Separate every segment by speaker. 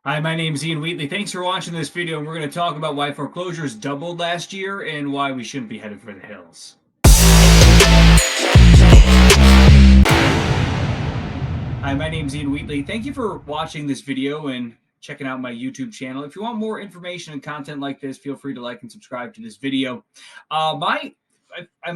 Speaker 1: Hi, my name is Ian Wheatley. Thanks for watching this video, and we're going to talk about why foreclosures doubled last year and why we shouldn't be headed for the hills. Hi, my name is Ian Wheatley. Thank you for watching this video and checking out my YouTube channel. If you want more information and content like this, feel free to like and subscribe to this video. I'm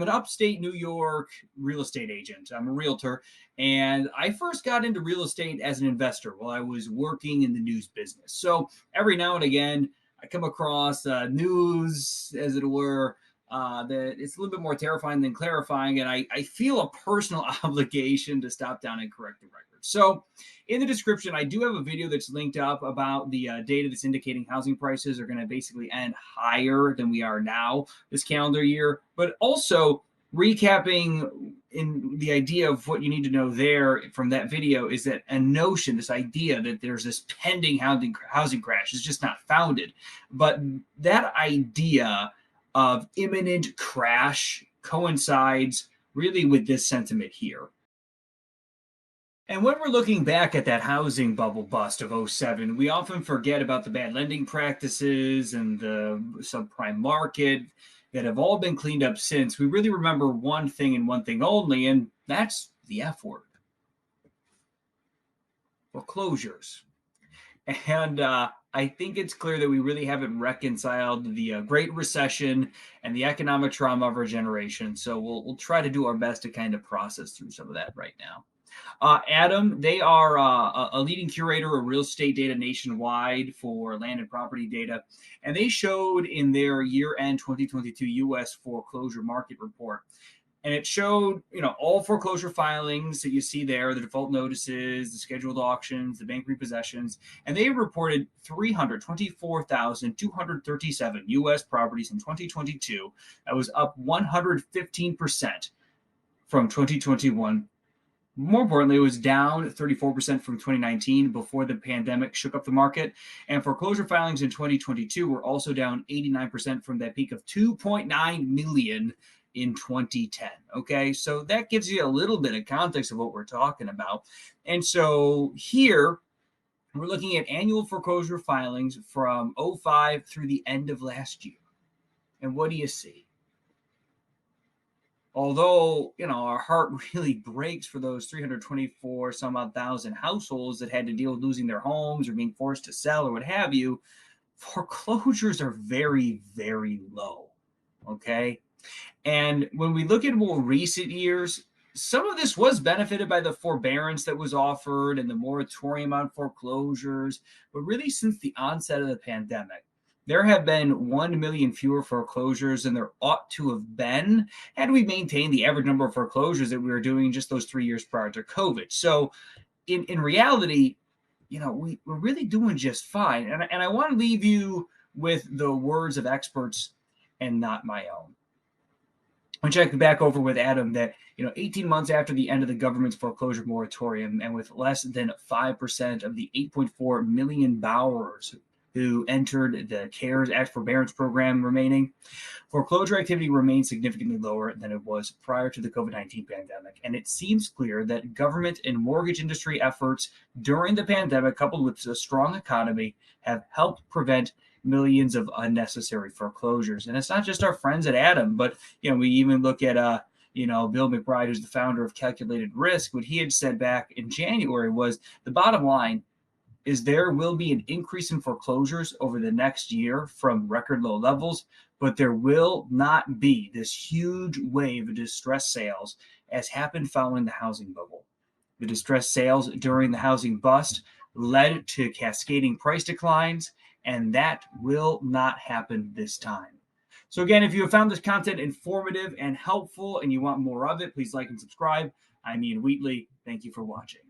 Speaker 1: an upstate New York real estate agent. I'm a realtor, and I first got into real estate as an investor while I was working in the news business. So every now and again, I come across news, as it were, that it's a little bit more terrifying than clarifying, and I feel a personal obligation to stop down and correct the record. So, in the description, I do have a video that's linked up about the data that's indicating housing prices are going to basically end higher than we are now this calendar year, but also recapping in the idea of what you need to know there from that video is that a notion, this idea that there's this pending housing crash is just not founded. But that idea of imminent crash coincides really with this sentiment here. And when we're looking back at that housing bubble bust of '07, we often forget about the bad lending practices and the subprime market that have all been cleaned up since. We really remember one thing and one thing only, and that's the F word: foreclosures. And I think it's clear that we really haven't reconciled the Great Recession and the economic trauma of our generation. So we'll try to do our best to kind of process through some of that right now. Adam, they are a leading curator of real estate data nationwide for land and property data. And they showed in their year end 2022 US foreclosure market report. And it showed, all foreclosure filings that you see there, the default notices, the scheduled auctions, the bank repossessions, and they reported 324,237 US properties in 2022. That was up 115% from 2021. More importantly, it was down 34% from 2019 before the pandemic shook up the market. And foreclosure filings in 2022 were also down 89% from that peak of 2.9 million in 2010. Okay, so that gives you a little bit of context of what we're talking about. And so here we're looking at annual foreclosure filings from '05 through the end of last year. And what do you see? Although, our heart really breaks for those 324 some odd thousand households that had to deal with losing their homes or being forced to sell or what have you, foreclosures are very, very low. Okay. And when we look at more recent years, some of this was benefited by the forbearance that was offered and the moratorium on foreclosures. But really, since the onset of the pandemic, there have been 1 million fewer foreclosures than there ought to have been had we maintained the average number of foreclosures that we were doing just those 3 years prior to COVID. So, in reality, we're really doing just fine. And I want to leave you with the words of experts and not my own. I checked back over with Adam that 18 months after the end of the government's foreclosure moratorium, and with less than 5% of the 8.4 million borrowers who entered the CARES Act forbearance program remaining, foreclosure activity remains significantly lower than it was prior to the COVID-19 pandemic. And it seems clear that government and mortgage industry efforts during the pandemic, coupled with a strong economy, have helped prevent millions of unnecessary foreclosures. And it's not just our friends at Adam, but we even look at Bill McBride, who's the founder of Calculated Risk. What he had said back in January was the bottom line is there will be an increase in foreclosures over the next year from record low levels, but there will not be this huge wave of distressed sales as happened following the housing bubble. The distressed sales during the housing bust led to cascading price declines, and that will not happen this time. So again, if you have found this content informative and helpful and you want more of it, please like and subscribe. I'm Ian Wheatley. Thank you for watching.